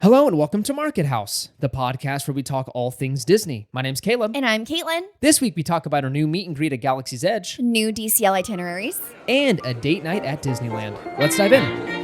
Hello and welcome to Market House, the podcast where we talk all things Disney. My name's Caleb. And I'm Caitlin. This week we talk about our new meet and greet at Galaxy's Edge, New DCL itineraries, and a date night at Disneyland. Let's dive in.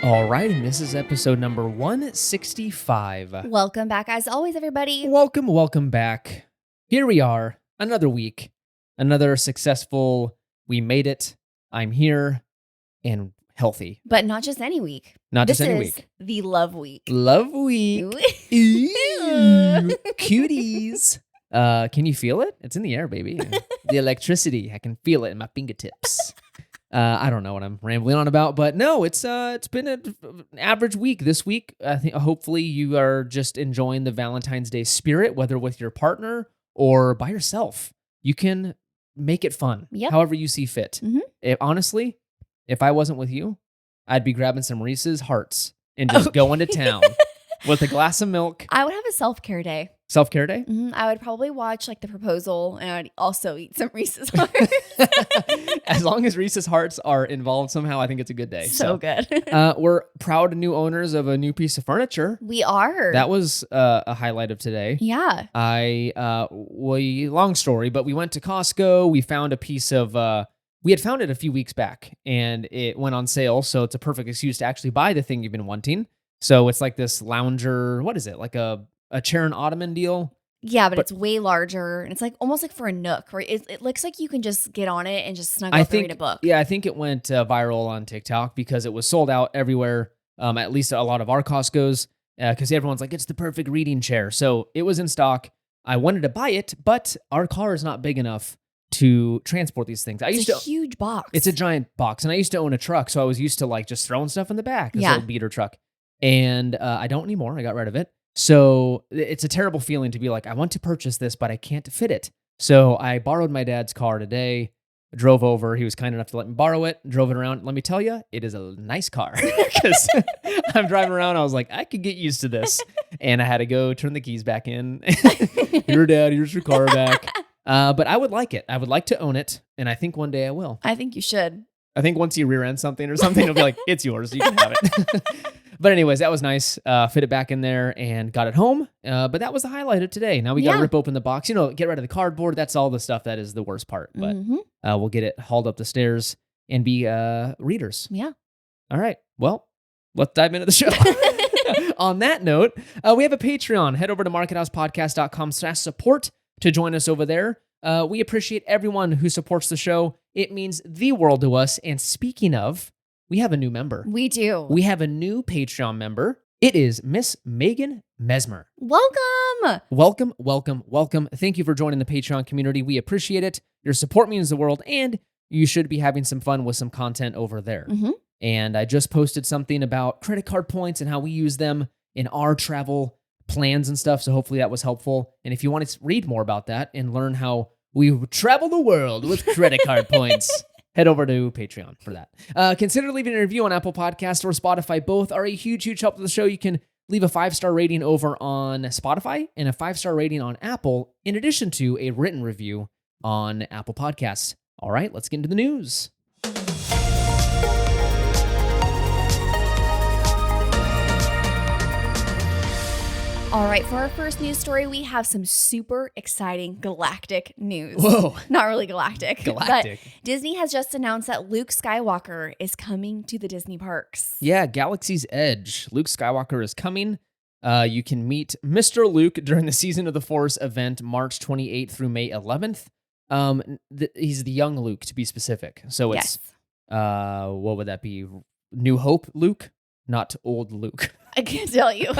All right, and this is episode number 165. Welcome back as always, everybody. Welcome back. Here we are, another week, another successful, we made it, I'm here, and healthy. But not just any week. Not just any This week. is the love week. Love week. Ooh. Ooh, cuties. Can you feel it? It's in the air, baby. The electricity, I can feel it in my fingertips. I don't know what I'm rambling on about, but no, it's been an average week this week. I think hopefully you are just enjoying the Valentine's Day spirit, whether with your partner or by yourself. You can make it fun, however you see fit. Mm-hmm. Honestly, if I wasn't with you, I'd be grabbing some Reese's Hearts and just going to town with a glass of milk. I would have a self-care day. Self-care day? Mm-hmm. I would probably watch like The Proposal, and I would also eat some Reese's Hearts. As long as Reese's Hearts are involved somehow, I think it's a good day. So good. We're proud new owners of a new piece of furniture. We are. That was a highlight of today. Yeah. Long story, but we went to Costco. We found a piece of, we had found it a few weeks back and it went on sale. So it's a perfect excuse to actually buy the thing you've been wanting. So it's like this lounger, what is it? Like a chair and ottoman deal? Yeah, but it's way larger, and it's like almost like for a nook, right? It looks like you can just get on it and just snuggle up and read a book. Yeah, I think it went viral on TikTok because it was sold out everywhere, at least a lot of our Costco's, because everyone's like, it's the perfect reading chair. So it was in stock. I wanted to buy it, but our car is not big enough to transport these things. It's a huge box. It's a giant box, and I used to own a truck, so I was used to like just throwing stuff in the back, this old beater truck. And I don't anymore. I got rid of it. So it's a terrible feeling to be like, I want to purchase this, but I can't fit it. So I borrowed my dad's car today, drove over. He was kind enough to let me borrow it, drove it around. Let me tell you, it is a nice car because I'm driving around. I was like, I could get used to this. And I had to go turn the keys back in. Here, Dad, here's your car back. But I would like it. I would like to own it. And I think one day I will. I think you should. I think once you rear end something or something, it'll be like, it's yours. You can have it. But anyways, that was nice. Fit it back in there and got it home. But that was the highlight of today. Now we got to rip open the box, get rid of the cardboard. That's all the stuff that is the worst part. But we'll get it hauled up the stairs and be readers. Yeah. All right. Well, let's dive into the show. On that note, we have a Patreon. Head over to markethousepodcast.com/support to join us over there. We appreciate everyone who supports the show. It means the world to us. And speaking of, we have a new member. We do. We have a new Patreon member. It is Miss Megan Mesmer. Welcome. Welcome. Thank you for joining the Patreon community. We appreciate it. Your support means the world, and you should be having some fun with some content over there. Mm-hmm. And I just posted something about credit card points and how we use them in our travel plans and stuff. So hopefully that was helpful. And if you want to read more about that and learn how we travel the world with credit card points, head over to Patreon for that. Consider leaving a review on Apple Podcasts or Spotify. Both are a huge help to the show. You can leave a 5-star rating over on Spotify and a 5-star rating on Apple, in addition to a written review on Apple Podcasts. All right, let's get into the news. All right, for our first news story, we have some super exciting galactic news. Whoa. Not really galactic. Galactic. But Disney has just announced that Luke Skywalker is coming to the Disney parks. Yeah, Galaxy's Edge. Luke Skywalker is coming. You can meet Mr. Luke during the Season of the Force event, March 28th through May 11th. He's the young Luke, to be specific. So it's, what would that be? New Hope Luke, not old Luke. I can't tell you.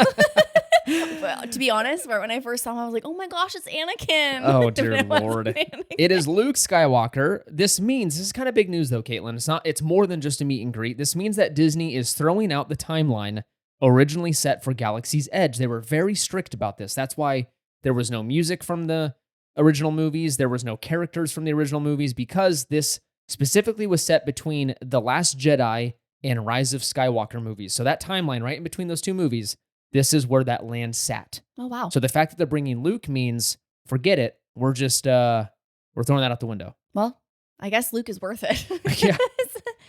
But to be honest, when I first saw him, I was like, oh my gosh, it's Anakin. Oh, dear Lord. It is Luke Skywalker. This is kind of big news, though, Caitlin. It's more than just a meet and greet. This means that Disney is throwing out the timeline originally set for Galaxy's Edge. They were very strict about this. That's why there was no music from the original movies. There was no characters from the original movies, because this specifically was set between The Last Jedi and Rise of Skywalker movies. So that timeline right in between those two movies, this is where that land sat. Oh, wow. So the fact that they're bringing Luke means, forget it. We're just, we're throwing that out the window. Well, I guess Luke is worth it. Yeah,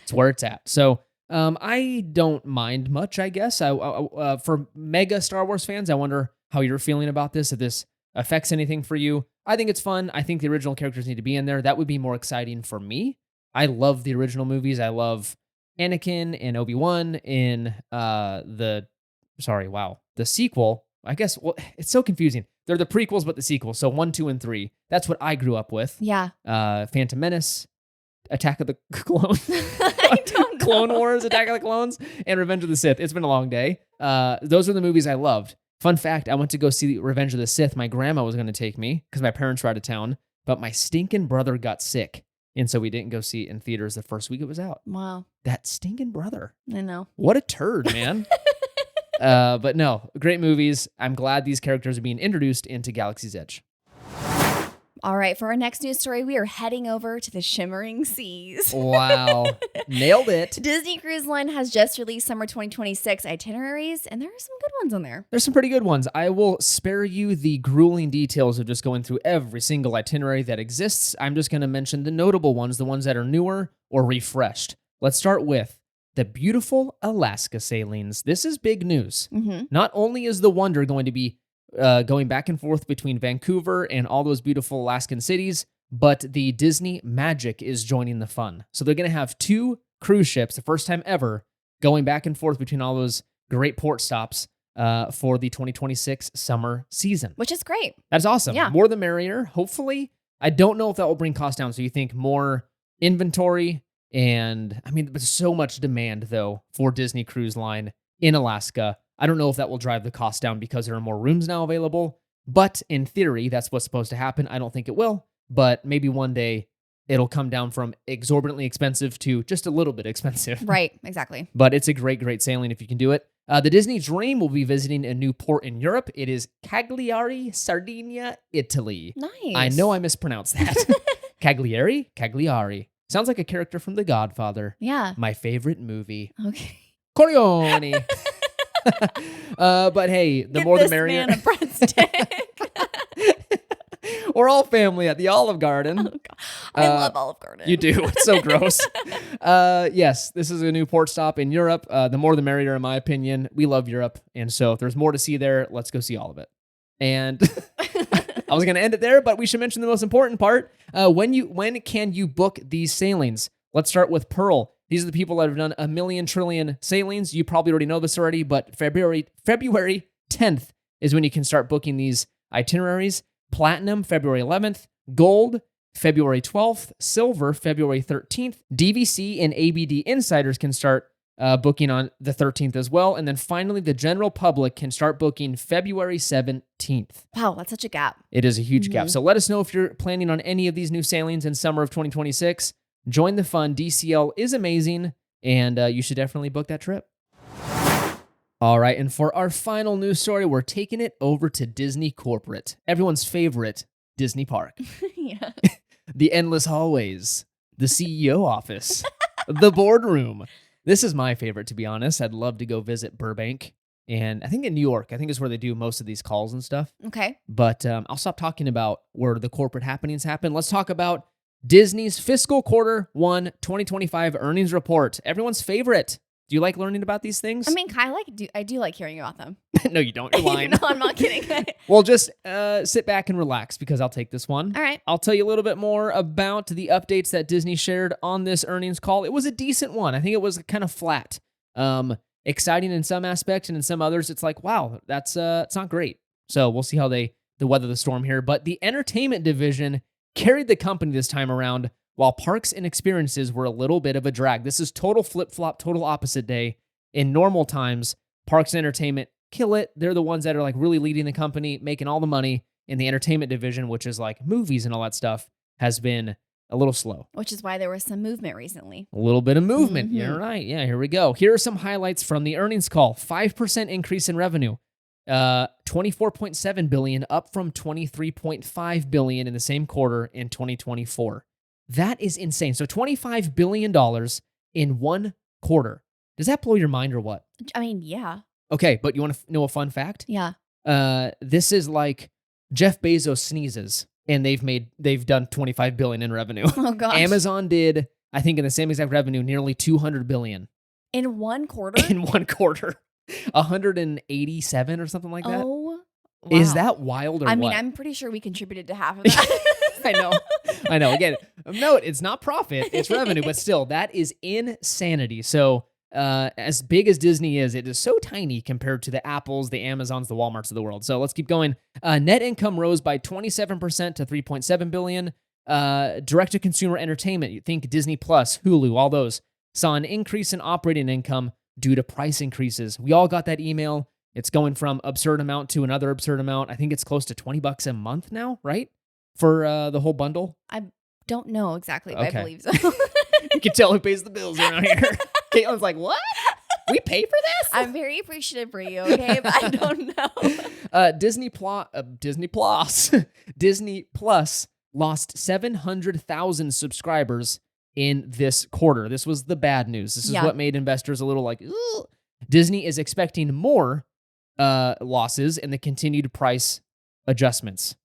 it's where it's at. So I don't mind much, I guess. For mega Star Wars fans, I wonder how you're feeling about this, if this affects anything for you. I think it's fun. I think the original characters need to be in there. That would be more exciting for me. I love the original movies. I love Anakin and Obi-Wan in the sequel. I guess, well, it's so confusing. They're the prequels, but the sequels. So 1, 2, and 3. That's what I grew up with. Yeah. Phantom Menace, Attack of the Clones, I don't know. Clone Wars, Attack of the Clones, and Revenge of the Sith. It's been a long day. Those are the movies I loved. Fun fact, I went to go see Revenge of the Sith. My grandma was going to take me because my parents were out of town, but my stinking brother got sick. And so we didn't go see it in theaters the first week it was out. Wow. That stinking brother. I know. What a turd, man. But no, great movies. I'm glad these characters are being introduced into Galaxy's Edge. All right, for our next news story, we are heading over to the Shimmering Seas. Wow. Nailed it. Disney Cruise Line has just released summer 2026 itineraries, and there are some good ones on there. There's some pretty good ones. I will spare you the grueling details of just going through every single itinerary that exists. I'm just going to mention the notable ones, the ones that are newer or refreshed. Let's start with the beautiful Alaska sailings. This is big news. Mm-hmm. Not only is the Wonder going to be going back and forth between Vancouver and all those beautiful Alaskan cities, but the Disney Magic is joining the fun. So they're going to have 2 cruise ships, the first time ever, going back and forth between all those great port stops for the 2026 summer season. Which is great. That's awesome. Yeah. More the merrier. Hopefully, I don't know if that will bring costs down. So you think more inventory, and I mean, there's so much demand though for Disney Cruise Line in Alaska. I don't know if that will drive the cost down because there are more rooms now available, but in theory, that's what's supposed to happen. I don't think it will, but maybe one day it'll come down from exorbitantly expensive to just a little bit expensive. Right, exactly. But it's a great, great sailing if you can do it. The Disney Dream will be visiting a new port in Europe. It is Cagliari, Sardinia, Italy. Nice. I know I mispronounced that. Cagliari. Sounds like a character from The Godfather. Yeah. My favorite movie. Okay. Corleone. But hey, the more the merrier. Man a breadstick. We're all family at the Olive Garden. Oh, God. I love Olive Garden. You do. It's so gross. Yes, this is a new port stop in Europe. The more the merrier, in my opinion. We love Europe. And so if there's more to see there, let's go see all of it. And I was going to end it there, but we should mention the most important part. When can you book these sailings? Let's start with Pearl. These are the people that have done 1,000,000 trillion sailings. You probably already know this already, but February 10th is when you can start booking these itineraries. Platinum, February 11th. Gold, February 12th. Silver, February 13th. DVC and ABD insiders can start booking on the 13th as well. And then finally, the general public can start booking February 17th. Wow, that's such a gap. It is a huge gap. So let us know if you're planning on any of these new sailings in summer of 2026. Join the fun. DCL is amazing, and you should definitely book that trip. All right, and for our final news story, we're taking it over to Disney Corporate, everyone's favorite Disney park. Yeah. The endless hallways, the CEO office, the boardroom. This is my favorite, to be honest. I'd love to go visit Burbank, and I think in New York, I think is where they do most of these calls and stuff. Okay. But I'll stop talking about where the corporate happenings happen. Let's talk about Disney's fiscal quarter 1 2025 earnings report. Everyone's favorite. Do you like learning about these things? I mean, I do like hearing about them. No, you don't. You're lying. No, I'm not kidding. Well, just sit back and relax because I'll take this one. All right. I'll tell you a little bit more about the updates that Disney shared on this earnings call. It was a decent one. I think it was kind of flat. Exciting in some aspects, and in some others, it's like, wow, it's not great. So we'll see how they weather the storm here. But the entertainment division carried the company this time around, while parks and experiences were a little bit of a drag. This is total flip-flop, total opposite day. In normal times, parks and entertainment kill it. They're the ones that are like really leading the company, making all the money. In the entertainment division, which is like movies and all that stuff, has been a little slow. Which is why there was some movement recently. A little bit of movement. Mm-hmm. You're right. Yeah, here we go. Here are some highlights from the earnings call. 5% increase in revenue. $24.7 billion, up from $23.5 billion in the same quarter in 2024. That is insane. So $25 billion in one quarter. Does that blow your mind or what? I mean, yeah. Okay, but you want to know a fun fact? Yeah. This is like Jeff Bezos sneezes, and they've done 25 billion in revenue. Oh gosh. Amazon did, I think, in the same exact revenue, nearly 200 billion in one quarter. in one quarter, 187 or something like that. Oh, wow. Is that wild or I mean, what? I'm pretty sure we contributed to half of that. I know. Again, note it's not profit, it's revenue, but still, that is insanity. So, as big as Disney is, it is so tiny compared to the Apples, the Amazons, the Walmarts of the world. So let's keep going. Net income rose by 27% to $3.7 billion. Direct-to-consumer entertainment, you think Disney Plus, Hulu, all those, saw an increase in operating income due to price increases. We all got that email. It's going from absurd amount to another absurd amount. I think it's close to $20 a month now, right? For the whole bundle? I don't know exactly, but Okay. I believe so. You can tell who pays the bills around here. Caitlin's like, what? We pay for this? I'm very appreciative for you, okay? But I don't know. Disney Plus lost 700,000 subscribers in this quarter. This was the bad news. This is what made investors a little like, ugh. Disney is expecting more losses in the continued price adjustments.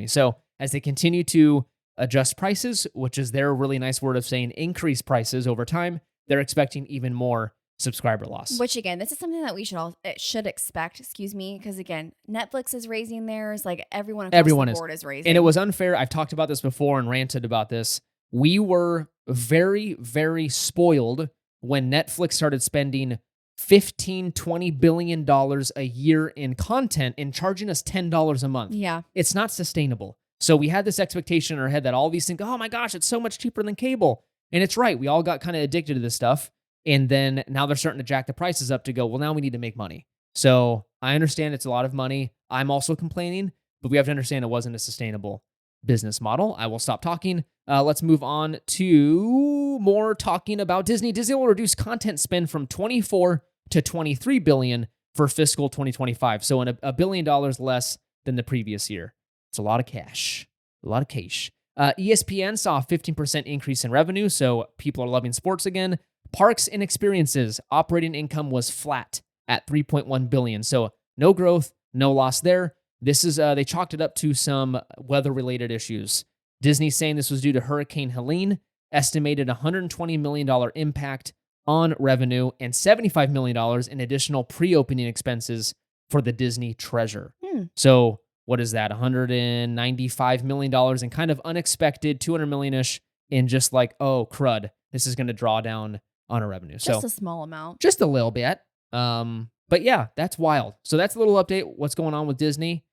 So as they continue to adjust prices, which is their really nice word of saying increase prices over time, they're expecting even more subscriber loss. Which again, this is something that we should expect, because again, Netflix is raising theirs, like everyone across the board is raising. And it was unfair. I've talked about this before and ranted about this. We were very, very spoiled when Netflix started spending $15-20 billion a year in content and charging us $10 a month. Yeah. It's not sustainable. So we had this expectation in our head that all these things, oh my gosh, it's so much cheaper than cable. And it's right. We all got kind of addicted to this stuff. And then now they're starting to jack the prices up to go, well, now we need to make money. So I understand it's a lot of money. I'm also complaining, but we have to understand it wasn't a sustainable business model. I will stop talking. Let's move on to more talking about Disney. Disney will reduce content spend from $24 to $23 billion for fiscal 2025. So $1 billion less than the previous year. It's a lot of cash. ESPN saw a 15% increase in revenue, so people are loving sports again. Parks and experiences, operating income was flat at $3.1 billion. So no growth, no loss there. This is they chalked it up to some weather-related issues. Disney's saying this was due to Hurricane Helene, estimated $120 million impact on revenue, and $75 million in additional pre-opening expenses for the Disney Treasure. So what is that? $195 million in kind of unexpected, $200 million-ish in just like, oh, crud, this is going to draw down on our revenue. Just a small amount. Just a little bit. But yeah, that's wild. So that's a little update. What's going on with Disney?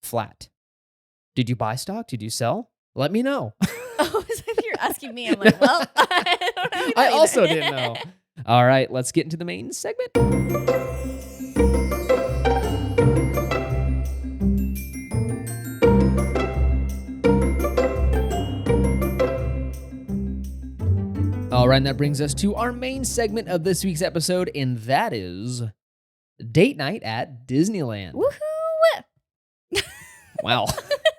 Flat. Did you buy stock? Did you sell? Let me know. Oh, as if you're asking me. I'm like, well, I don't know. I also didn't know. All right, let's get into the main segment. All right, and that brings us to our main segment of this week's episode, and that is date night at Disneyland. Woohoo! Wow,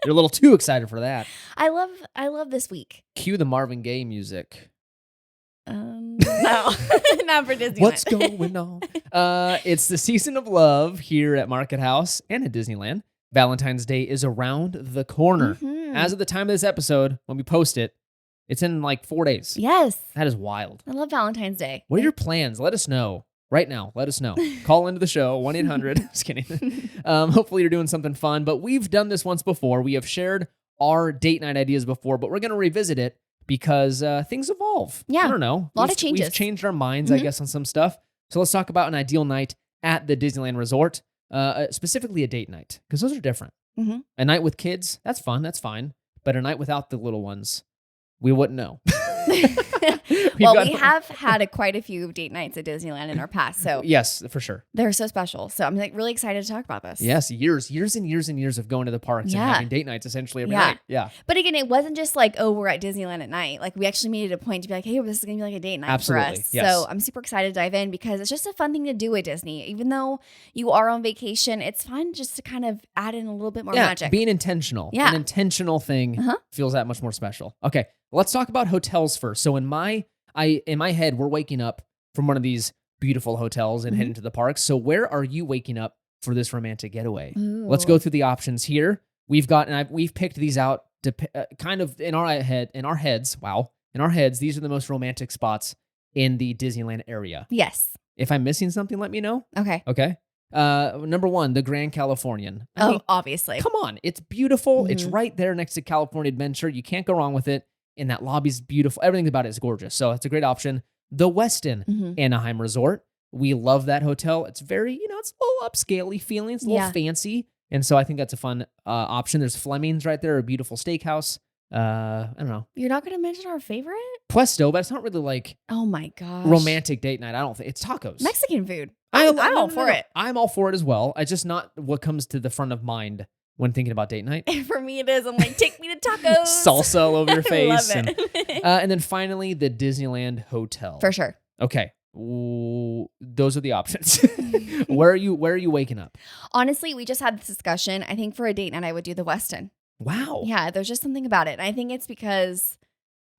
you're a little too excited for that. I love this week. Cue the Marvin Gaye music. No, not for Disneyland. What's going on? It's the season of love here at Market House and at Disneyland. Valentine's Day is around the corner. Mm-hmm. As of the time of this episode, when we post it, it's in like 4 days. Yes. That is wild. I love Valentine's Day. What are your plans? Let us know. Right now, let us know. Call into the show, 1-800. Just kidding. Hopefully you're doing something fun, but we've done this once before. We have shared our date night ideas before, but we're going to revisit it because things evolve. Yeah. I don't know. A lot of changes. We've changed our minds, I guess, on some stuff. So let's talk about an ideal night at the Disneyland Resort, specifically a date night, because those are different. Mm-hmm. A night with kids, that's fun, that's fine. But a night without the little ones, we wouldn't know. Well, we have had quite a few date nights at Disneyland in our past, so yes, for sure. They're so special. So I'm like really excited to talk about this. Yes, years and years of going to the parks and having date nights essentially every night. Yeah. But again, it wasn't just like, oh, we're at Disneyland at night. Like we actually made it a point to be like, hey, this is gonna be like a date night for us. Yes. So I'm super excited to dive in because it's just a fun thing to do at Disney. Even though you are on vacation, it's fun just to kind of add in a little bit more magic. Being intentional. Yeah. An intentional thing feels that much more special. Okay, let's talk about hotels first. So in my head, we're waking up from one of these beautiful hotels and heading to the parks. So where are you waking up for this romantic getaway? Ooh. Let's go through the options here. We've picked these out kind of in our heads. Wow, in our heads, these are the most romantic spots in the Disneyland area. Yes. If I'm missing something, let me know. Okay. Okay. Number 1, the Grand Californian. I mean, obviously. come on, it's beautiful. It's right there next to California Adventure. You can't go wrong with it. And that lobby's beautiful. Everything about it is gorgeous. So it's a great option. The Westin Anaheim Resort. We love that hotel. It's very, it's a little upscale-y feeling. It's a little fancy. And so I think that's a fun option. There's Fleming's right there, a beautiful steakhouse. I don't know. You're not going to mention our favorite? Puesto, but it's not really like oh my gosh, romantic date night. I don't think it's tacos. Mexican food. I'm all for it. I'm all for it as well. It's just not what comes to the front of mind when thinking about date night. For me, it is. I'm like, take me to tacos. Salsa all over your face. I love it. And then finally, the Disneyland Hotel. For sure. Okay. Ooh, those are the options. Where are you waking up? Honestly, we just had this discussion. I think for a date night, I would do the Westin. Wow. Yeah, there's just something about it. And I think it's because,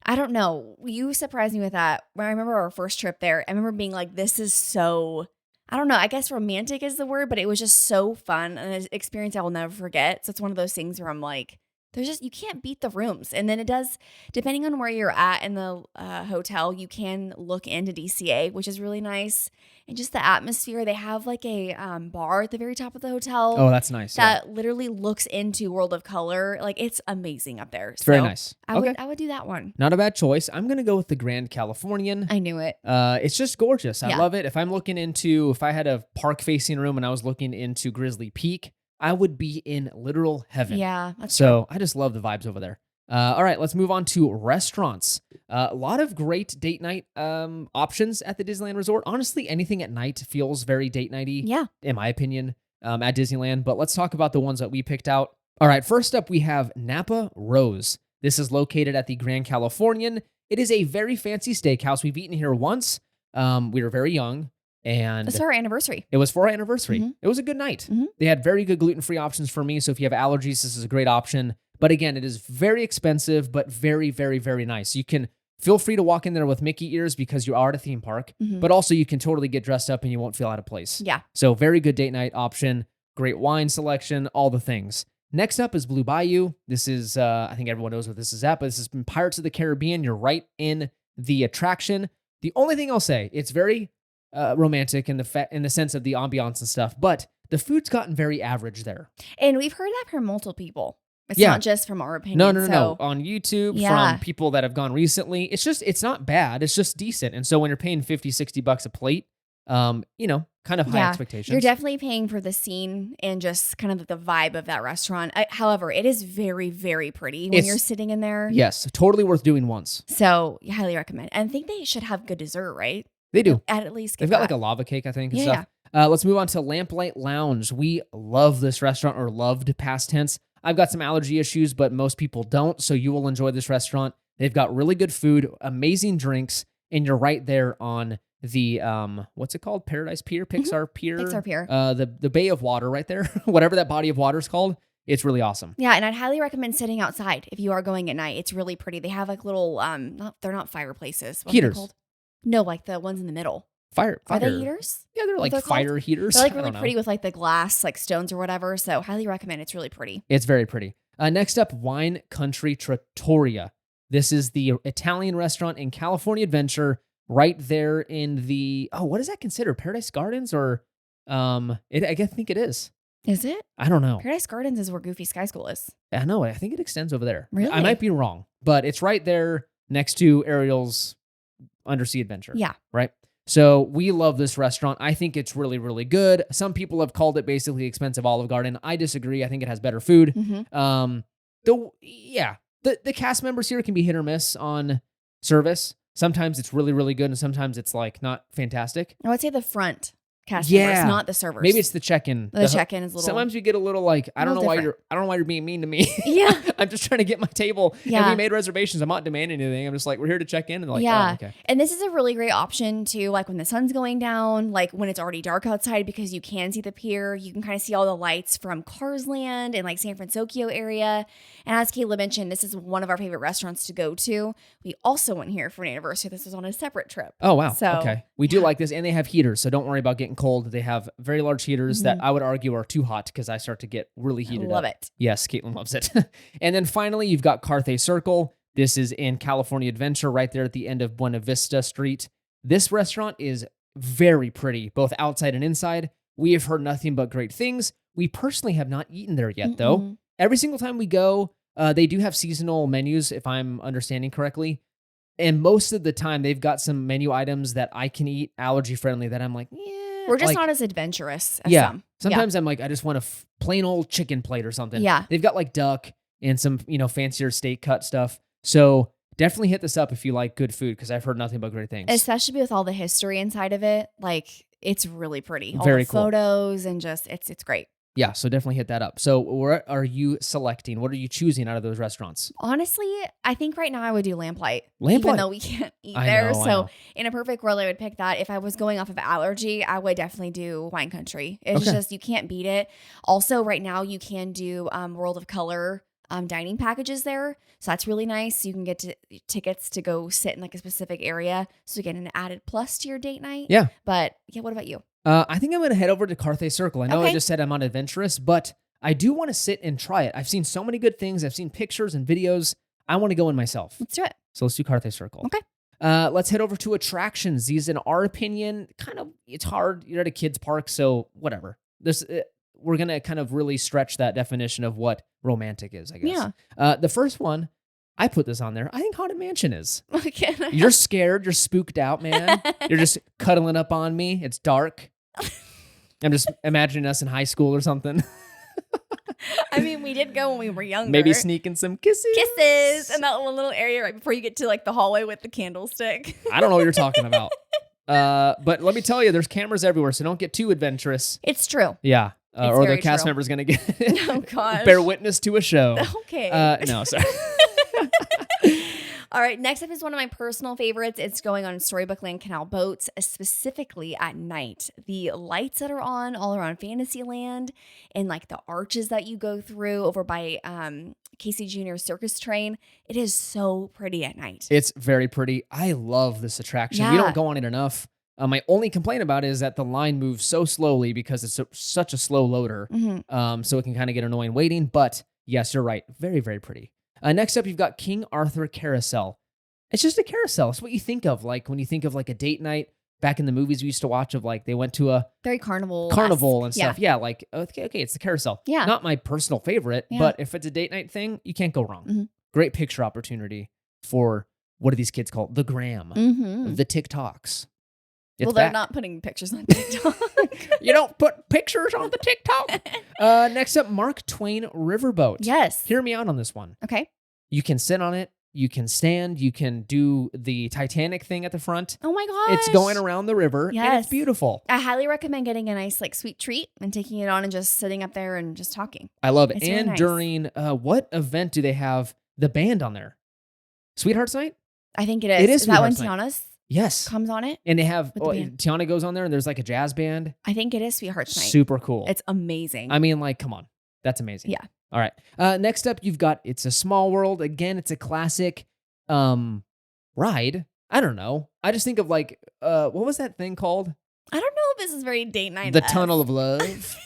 I don't know, you surprised me with that. When I remember our first trip there, I remember being like, this is so, I don't know, I guess romantic is the word, but it was just so fun and an experience I will never forget. So it's one of those things where I'm like, you can't beat the rooms. And then it does, depending on where you're at in the hotel, you can look into DCA, which is really nice. And just the atmosphere, they have like a bar at the very top of the hotel. Oh, that's nice. That literally looks into World of Color. Like, it's amazing up there. It's very nice. I would do that one. Not a bad choice. I'm going to go with the Grand Californian. I knew it. It's just gorgeous. I love it. If I had a park facing room and I was looking into Grizzly Peak, I would be in literal heaven. Yeah. That's true. I just love the vibes over there. All right, let's move on to restaurants. A lot of great date night options at the Disneyland Resort. Honestly, anything at night feels very date nighty, in my opinion, at Disneyland. But let's talk about the ones that we picked out. All right, first up, we have Napa Rose. This is located at the Grand Californian. It is a very fancy steakhouse. We've eaten here once. We were very young. And it's our anniversary. It was for our anniversary. It was a good night. They had very good gluten-free options for me. So if you have allergies, this is a great option. But again, it is very expensive, but very, very, very nice. You can feel free to walk in there with Mickey ears because you are at a theme park, but also you can totally get dressed up and you won't feel out of place. Yeah. So very good date night option, great wine selection, all the things. Next up is Blue Bayou. This is, I think everyone knows what this is at, but this is Pirates of the Caribbean. You're right in the attraction. The only thing I'll say, it's very romantic in the sense of the ambiance and stuff, but the food's gotten very average there. And we've heard that from multiple people. It's not just from our opinion. No. On YouTube, from people that have gone recently, it's not bad. It's just decent. And so when you're paying $50-$60 a plate, kind of high expectations. You're definitely paying for the scene and just kind of the vibe of that restaurant. However, it is very, very pretty when you're sitting in there. Yes, totally worth doing once. So I highly recommend. And I think they should have good dessert, right? They do. At least they've got like a lava cake, I think, and stuff. Let's move on to Lamplight Lounge. We love this restaurant, or loved past tense. I've got some allergy issues, but most people don't, so you will enjoy this restaurant. They've got really good food, amazing drinks, and you're right there on the, what's it called? Paradise Pier? Pixar Pier? Pixar Pier. The Bay of Water right there, whatever that body of water is called. It's really awesome. Yeah, and I'd highly recommend sitting outside if you are going at night. It's really pretty. They have like little, they're not fireplaces. What's heaters. They called? No, like the ones in the middle. Fire. Are they heaters? Yeah, they're like fire heaters. They're like really pretty with like the glass, like stones or whatever. So highly recommend. It's really pretty. It's very pretty. Next up, Wine Country Trattoria. This is the Italian restaurant in California Adventure, right there in the, what is that considered? Paradise Gardens or, I think it is. Is it? I don't know. Paradise Gardens is where Goofy Sky School is. I know. I think it extends over there. Really? I might be wrong, but it's right there next to Ariel's Undersea Adventure. Yeah. Right? So we love this restaurant. I think it's really, really good. Some people have called it basically expensive Olive Garden. I disagree. I think it has better food. The cast members here can be hit or miss on service. Sometimes it's really, really good, and sometimes it's like not fantastic. I would say the front cast members, not the servers. Maybe it's the check-in. The check-in is a little. Sometimes we get a little like, I don't know why you're being mean to me. Yeah. I'm just trying to get my table. Yeah. And we made reservations. I'm not demanding anything. I'm just like, we're here to check in. And they're like, yeah. oh, okay. And this is a really great option too, like when the sun's going down, like when it's already dark outside, because you can see the pier. You can kind of see all the lights from Cars Land and like San Francisco area. And as Kayla mentioned, this is one of our favorite restaurants to go to. We also went here for an anniversary. This was on a separate trip. Oh, wow. So, okay. We do like this. And they have heaters. So don't worry about getting cold. They have very large heaters that I would argue are too hot because I start to get really heated Love up. it. Yes, Caitlin loves it. And then finally, you've got Carthay Circle. This is in California Adventure right there at the end of Buena Vista Street. This restaurant is very pretty, both outside and inside. We have heard nothing but great things. We personally have not eaten there yet, though. Every single time we go, they do have seasonal menus, if I'm understanding correctly. And most of the time, they've got some menu items that I can eat allergy-friendly that I'm like, yeah. We're just not as adventurous as some. Sometimes I'm like, I just want a plain old chicken plate or something. Yeah. They've got like duck and some, fancier steak cut stuff. So definitely hit this up if you like good food, because I've heard nothing but great things. Especially with all the history inside of it. Like, it's really pretty. All Very the cool. Photos and just, it's great. Yeah, so definitely hit that up. So what are you selecting? What are you choosing out of those restaurants? Honestly, I think right now I would do Lamplight. Lamplight? Even though we can't eat there. So in a perfect world, I would pick that. If I was going off of allergy, I would definitely do Wine Country. It's just, you can't beat it. Also, right now you can do World of Color dining packages there. So that's really nice. You can get tickets to go sit in like a specific area. So you get an added plus to your date night. Yeah. But yeah, what about you? I think I'm going to head over to Carthay Circle. I know I just said I'm unadventurous, but I do want to sit and try it. I've seen so many good things. I've seen pictures and videos. I want to go in myself. Let's do it. So let's do Carthay Circle. Okay. Let's head over to attractions. These, in our opinion, it's hard. You're at a kid's park, so whatever. We're going to kind of really stretch that definition of what romantic is, I guess. Yeah. The first one, I put this on there. I think Haunted Mansion is. Okay. You're scared. You're spooked out, man. You're just cuddling up on me. It's dark. I'm just imagining us in high school or something. I mean, we did go when we were younger. Maybe sneaking some kisses. Kisses in that one little area right before you get to like the hallway with the candlestick. I don't know what you're talking about. But let me tell you, there's cameras everywhere, so don't get too adventurous. It's true. Yeah. Or the cast true. member's going to get oh, gosh. bear witness to a show. Okay. No, sorry. All right, next up is one of my personal favorites. It's going on Storybook Land Canal boats, specifically at night. The lights that are on all around Fantasyland and like the arches that you go through over by Casey Jr.'s circus train. It is so pretty at night. It's very pretty. I love this attraction. We don't go on it enough. My only complaint about it is that the line moves so slowly because it's such a slow loader. So it can kind of get annoying waiting. But yes, you're right. Very, very pretty. Next up, you've got King Arthur Carousel. It's just a carousel. It's what you think of, like when you think of like a date night back in the movies we used to watch of like they went to a very carnival and stuff. Yeah, like okay, it's the carousel. Yeah, not my personal favorite, but if it's a date night thing, you can't go wrong. Great picture opportunity for what are these kids called? The gram, the TikToks. Well, they're not putting pictures on TikTok. You don't put pictures on the TikTok. Next up, Mark Twain Riverboat. Yes. Hear me out on this one. Okay. You can sit on it. You can stand. You can do the Titanic thing at the front. Oh my gosh. It's going around the river. Yes. And it's beautiful. I highly recommend getting a nice like sweet treat and taking it on and just sitting up there and just talking. I love it. It's and really nice. During, what event do they have the band on there? Sweethearts Night? I think it is. It is that when Sweethearts Night. Tiana's? Yes. Comes on it. And they have, Tiana goes on there and there's like a jazz band. I think it is Sweethearts Night. Super cool. It's amazing. I mean, like, come on. That's amazing. Yeah. All right. Next up, you've got It's a Small World. Again, it's a classic ride. I don't know. I just think of like, what was that thing called? I don't know if this is very date night. The Tunnel of Love.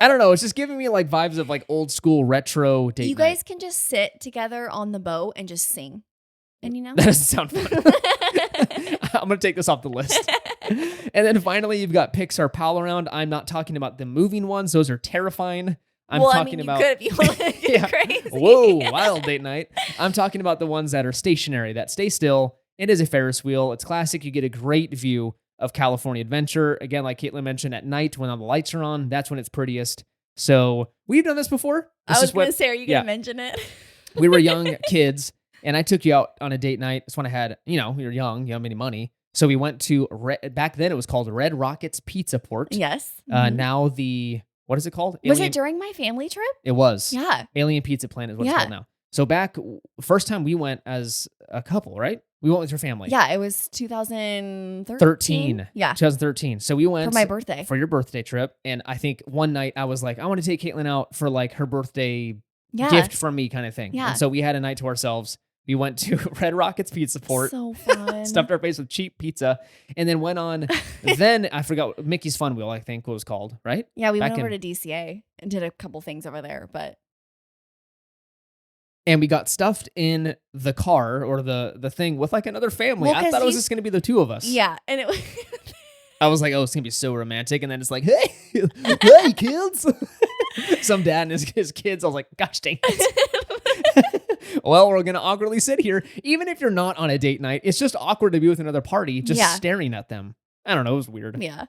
I don't know. It's just giving me like vibes of like old school retro date night. You guys can just sit together on the boat and just sing. And That doesn't sound fun. I'm going to take this off the list. And then finally, you've got Pixar Pal Around. I'm not talking about the moving ones. Those are terrifying. I'm talking about. You could if you want to get crazy. Whoa, wild date night. I'm talking about the ones that are stationary, that stay still. It is a Ferris wheel. It's classic. You get a great view of California Adventure. Again, like Caitlin mentioned, at night when all the lights are on, that's when it's prettiest. So we've done this before. I was going to say, are you going to mention it? We were young kids. And I took you out on a date night. That's when I had, we were young, you don't have any money. So we went to, back then it was called Red Rockets Pizza Port. Yes. Now what is it called? Was it during my family trip? It was. Yeah. Alien Pizza Planet is what it's called now. So first time we went as a couple, right? We went with your family. Yeah, it was 2013. Yeah. 2013. So we went for my birthday. For your birthday trip. And I think one night I was like, I want to take Caitlin out for like her birthday gift from me kind of thing. Yeah. And so we had a night to ourselves. We went to Red Rockets Pizza Port. So fun. Stuffed our face with cheap pizza. And then went on, then I forgot, Mickey's Fun Wheel, I think what it was called, right? Yeah, we went over to DCA and did a couple things over there, And we got stuffed in the car or the thing with like another family. Well, I thought it was just going to be the two of us. Yeah. And it was... I was like, oh, it's going to be so romantic. And then it's like, hey kids. Some dad and his kids. I was like, gosh dang it. Well, we're going to awkwardly sit here. Even if you're not on a date night, it's just awkward to be with another party just staring at them. I don't know. It was weird. Yeah.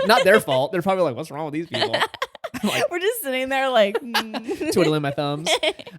Not their fault. They're probably like, what's wrong with these people? Like, we're just sitting there like twiddling my thumbs.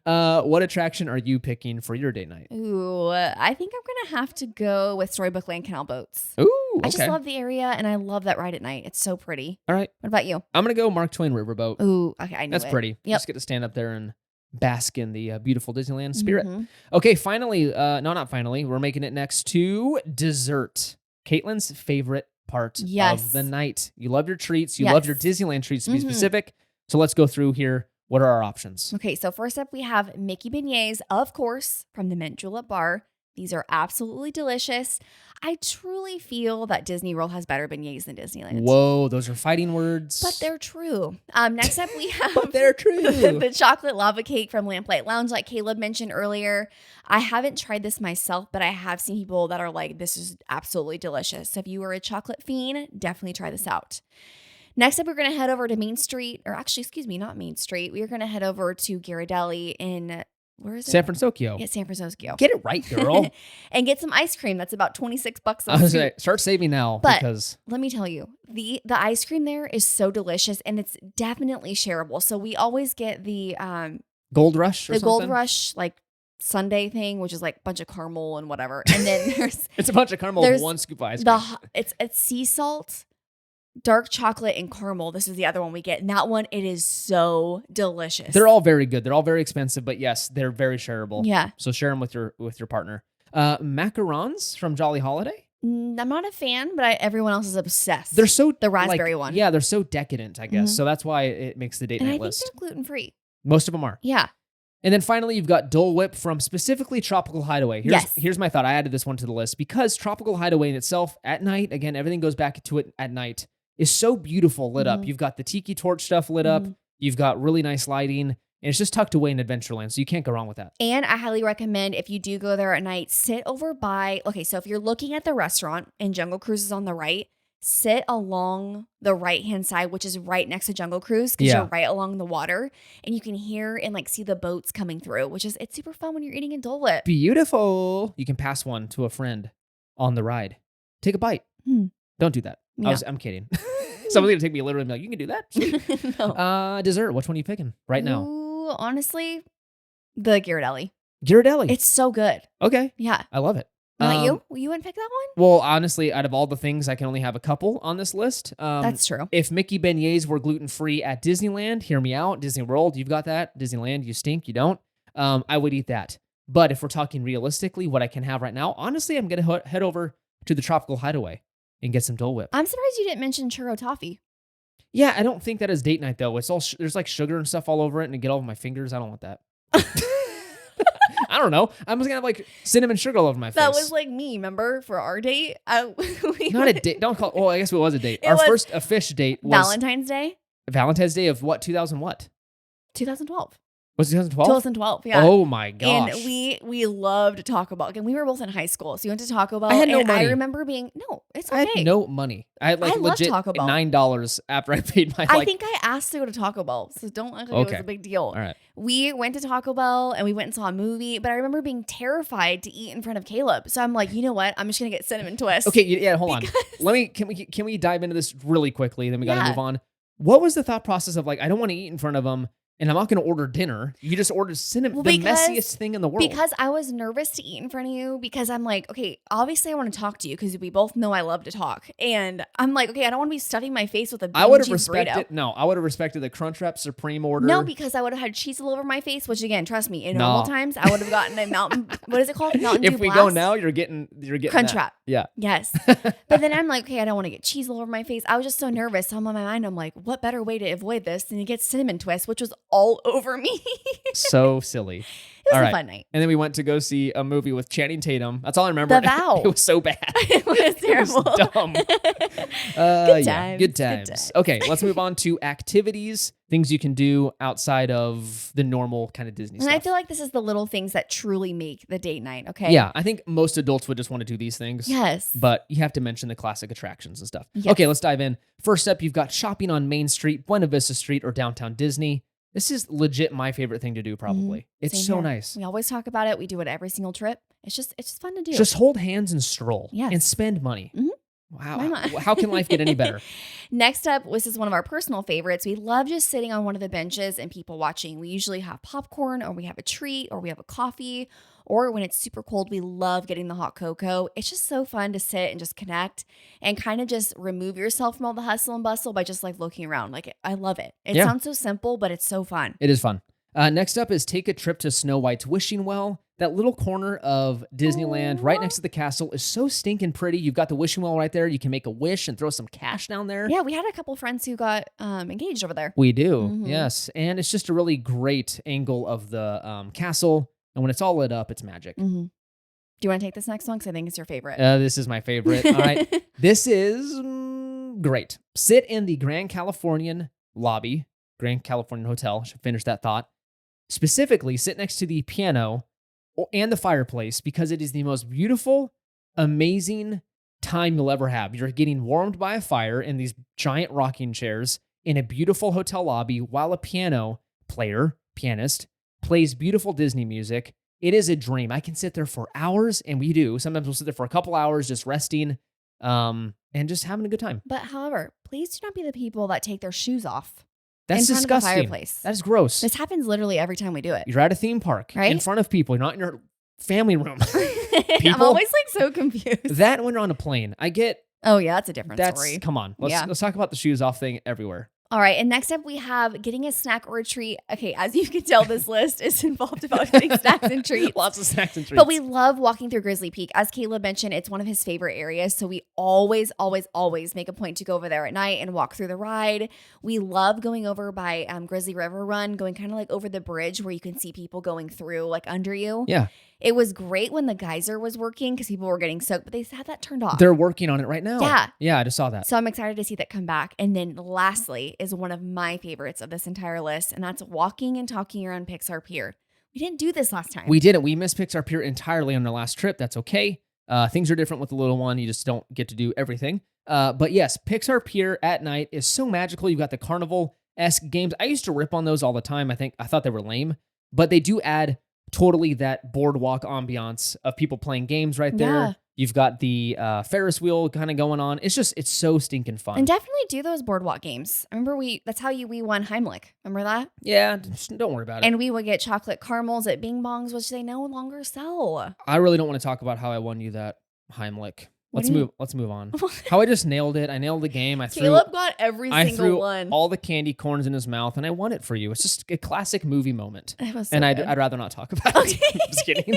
What attraction are you picking for your date night? Ooh, I think I'm going to have to go with Storybook Land Canal Boats. Ooh, okay. I just love the area and I love that ride at night. It's so pretty. All right. What about you? I'm going to go Mark Twain Riverboat. Ooh, okay. I know That's pretty. Yep. Just get to stand up there and bask in the beautiful Disneyland spirit. Okay, finally, not finally, we're making it next to dessert. Caitlin's favorite part of the night. You love your treats. You love your Disneyland treats to be specific. So let's go through here. What are our options? Okay, so first up we have Mickey beignets, of course, from the Mint Julep Bar. These are absolutely delicious. I truly feel that Disney World has better beignets than Disneyland. Whoa, those are fighting words. But they're true. Next up we have but they're true. the chocolate lava cake from Lamplight Lounge, like Caleb mentioned earlier. I haven't tried this myself, but I have seen people that are like, this is absolutely delicious. So if you are a chocolate fiend, definitely try this out. Next up, we're going to head over to Main Street, or actually, excuse me, not Main Street. We are going to head over to Ghirardelli in, where is it? San Francisco. Yeah, San Francisco. Get it right, girl. And get some ice cream. That's about $26 I was gonna say, start saving now. But because let me tell you, the ice cream there is so delicious, and it's definitely shareable. So we always get the Gold Rush or the something? Gold Rush, like, Sunday thing, which is like a bunch of caramel and whatever. And then there's... it's a bunch of caramel with one scoop of ice cream. It's sea salt, dark chocolate, and caramel. This is the other one we get. And that one, it is so delicious. They're all very good. They're all very expensive, but yes, they're very shareable. Yeah. So share them with your partner. Macarons from Jolly Holiday. I'm not a fan, but everyone else is obsessed. They're so the raspberry one. Yeah, they're so decadent, I guess. So that's why it makes the date night list. I think they're gluten free. Most of them are. Yeah. And then finally, you've got Dole Whip from specifically Tropical Hideaway. Here's my thought. I added this one to the list because Tropical Hideaway in itself at night, again, everything goes back to it at night, is so beautiful lit up. You've got the tiki torch stuff lit up. You've got really nice lighting. And it's just tucked away in Adventureland, so you can't go wrong with that. And I highly recommend if you do go there at night, sit over by, okay, so if you're looking at the restaurant and Jungle Cruise is on the right, sit along the right-hand side, which is right next to Jungle Cruise, because you're right along the water, and you can hear and like see the boats coming through, it's super fun when you're eating in Dole Whip. Beautiful. You can pass one to a friend on the ride. Take a bite. Don't do that. Yeah. I'm kidding. Someone's going to take me literally and be like, you can do that? No. Dessert. Which one are you picking right now? Ooh, honestly, the Ghirardelli. Ghirardelli. It's so good. Okay. Yeah. I love it. Not you? You wouldn't pick that one? Well, honestly, out of all the things, I can only have a couple on this list. That's true. If Mickey beignets were gluten-free at Disneyland, hear me out. Disney World, you've got that. Disneyland, you stink, you don't. I would eat that. But if we're talking realistically, what I can have right now, honestly, I'm going to head over to the Tropical Hideaway and get some Dole Whip. I'm surprised you didn't mention churro toffee. Yeah, I don't think that is date night, though. It's all there's like sugar and stuff all over it, and it get all over my fingers. I don't want that. I don't know. I'm just gonna have like cinnamon sugar all over my face. That was like me, remember, for our date. Not a date. Don't call. Well, I guess it was a date. Our first official date was Valentine's Day. Valentine's Day of what? 2000 what? 2012. Was it 2012? 2012, yeah. Oh my gosh. And we loved Taco Bell. Again, we were both in high school, so we went to Taco Bell. I had no money. I remember it's okay. I had no money. I had like legit Taco Bell. $9 after I paid my. I think I asked to go to Taco Bell, so don't act like it was a big deal. All right. We went to Taco Bell and we went and saw a movie, but I remember being terrified to eat in front of Caleb. So I'm like, you know what? I'm just gonna get cinnamon twist. Okay, yeah. Hold on. Can we dive into this really quickly? Then we got to move on. What was the thought process of like I don't want to eat in front of them? and I'm not going to order dinner. You just ordered cinnamon, the messiest thing in the world. Because I was nervous to eat in front of you because I'm like, okay, obviously I want to talk to you because we both know I love to talk. And I'm like, okay, I don't want to be stuffing my face with a bean cheese burrito. No, I would have respected the Crunchwrap Supreme order. No, because I would have had cheese all over my face, which again, trust me, in normal times, I would have gotten a mountain, what is it called? Mountain Dew If we go now, you're getting Crunchwrap. Yeah. Yes. But then I'm like, okay, I don't want to get cheese all over my face. I was just so nervous. So I'm on my mind. I'm like, what better way to avoid this than to get cinnamon twist, which was all over me. So silly. It was a fun night. And then we went to go see a movie with Channing Tatum. That's all I remember. The Vow. It was so bad. It was terrible. It was dumb. Good times. Good times. Okay, let's move on to activities, things you can do outside of the normal kind of Disney stuff. And I feel like this is the little things that truly make the date night, okay? Yeah, I think most adults would just want to do these things. Yes. But you have to mention the classic attractions and stuff. Yes. Okay, let's dive in. First up, you've got shopping on Main Street, Buena Vista Street, or downtown Disney. This is legit my favorite thing to do, probably. It's Same so here. nice. We always talk about it. We do it every single trip. It's just fun to do. Just hold hands and stroll. Yes. And spend money. Mhm. Wow. How can life get any better? Next up, this is one of our personal favorites. We love just sitting on one of the benches and people watching. We usually have popcorn, or we have a treat, or we have a coffee, or when it's super cold, we love getting the hot cocoa. It's just so fun to sit and just connect and kind of just remove yourself from all the hustle and bustle by just like looking around. Like, I love it. It sounds so simple, but it's so fun. It is fun. Next up is take a trip to Snow White's wishing well. That little corner of Disneyland right next to the castle is so stinking pretty. You've got the wishing well right there. You can make a wish and throw some cash down there. Yeah, we had a couple friends who got engaged over there. We do, yes. And it's just a really great angle of the castle. And when it's all lit up, it's magic. Mm-hmm. Do you want to take this next one? Because I think it's your favorite. This is my favorite. All right. This is great. Sit in the Grand Californian lobby, Grand Californian Hotel. Should finish that thought. Specifically, sit next to the piano and the fireplace because it is the most beautiful, amazing time you'll ever have. You're getting warmed by a fire in these giant rocking chairs in a beautiful hotel lobby while a pianist, plays beautiful Disney music. It is a dream. I can sit there for hours, and we do. Sometimes we'll sit there for a couple hours just resting and just having a good time. But however, please do not be the people that take their shoes off. That's in front disgusting. Of the fireplace. That is gross. This happens literally every time we do it. You're at a theme park, right? In front of people. You're not in your family room. I'm always like so confused. That when you're on a plane, I get. Oh yeah, that's a different story. Come on, let's talk about the shoes off thing everywhere. All right, and next up we have getting a snack or a treat. Okay, as you can tell, this list is involved about getting snacks and treats. Lots of snacks and treats. But we love walking through Grizzly Peak. As Caleb mentioned, it's one of his favorite areas. So we always make a point to go over there at night and walk through the ride. We love going over by Grizzly River Run, going kind of like over the bridge where you can see people going through like under you. Yeah. It was great when the geyser was working because people were getting soaked, but they had that turned off. They're working on it right now. Yeah. Yeah, I just saw that. So I'm excited to see that come back. And then lastly is one of my favorites of this entire list, and that's walking and talking around Pixar Pier. We didn't do this last time. We didn't. We missed Pixar Pier entirely on our last trip. That's okay. Things are different with the little one. You just don't get to do everything. But yes, Pixar Pier at night is so magical. You've got the carnival-esque games. I used to rip on those all the time. I thought they were lame, but they do add totally that boardwalk ambiance of people playing games right there. Yeah. You've got the Ferris wheel kind of going on. It's so stinking fun. And definitely do those boardwalk games. I remember that's how we won Heimlich. Remember that? Yeah, don't worry about it. And we would get chocolate caramels at Bing Bongs, which they no longer sell. I really don't want to talk about how I won you that Heimlich. Let's move on. How I just nailed it. I nailed the game. Caleb got every single threw one. All the candy corns in his mouth, and I won it for you. It's just a classic movie moment. It was so and good. I'd rather not talk about it. I'm just kidding.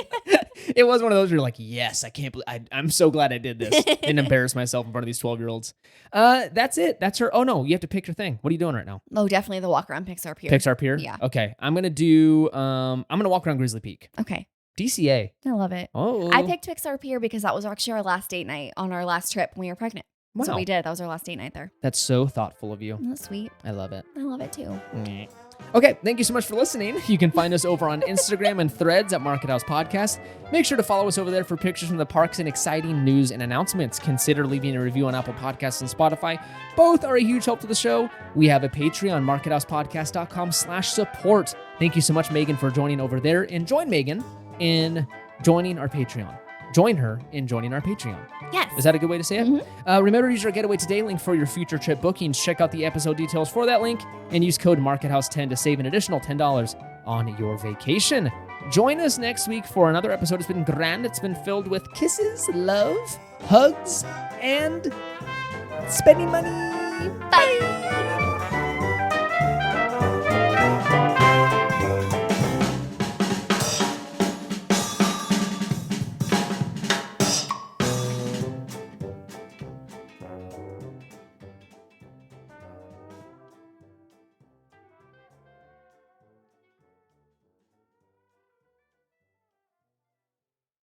It was one of those where you're like, yes, I can't believe I'm so glad I did this. Didn't embarrass myself in front of these 12-year-olds. That's it. That's her. Oh no, you have to pick your thing. What are you doing right now? Oh, definitely the walk around Pixar Pier. Pixar Pier? Yeah. Okay. I'm gonna walk around Grizzly Peak. Okay. DCA. I love it. Oh. I picked Pixar Pier because that was actually our last date night on our last trip when we were pregnant. Wow. That's what we did. That was our last date night there. That's so thoughtful of you. That's sweet. I love it. I love it too. Okay, thank you so much for listening. You can find us over on Instagram and Threads at Market House Podcast. Make sure to follow us over there for pictures from the parks and exciting news and announcements. Consider leaving a review on Apple Podcasts and Spotify. Both are a huge help to the show. We have a Patreon, markethousepodcast.com/support. Thank you so much, Megan, for joining over there. And join Megan in joining our Patreon. join her in joining our Patreon. Yes. Is that a good way to say it? Mm-hmm. Remember to use our Getaway Today link for your future trip bookings. Check out the episode details for that link and use code MarketHouse10 to save an additional $10 on your vacation. Join us next week for another episode. It's been grand. It's been filled with kisses, love, hugs, and spending money. Bye.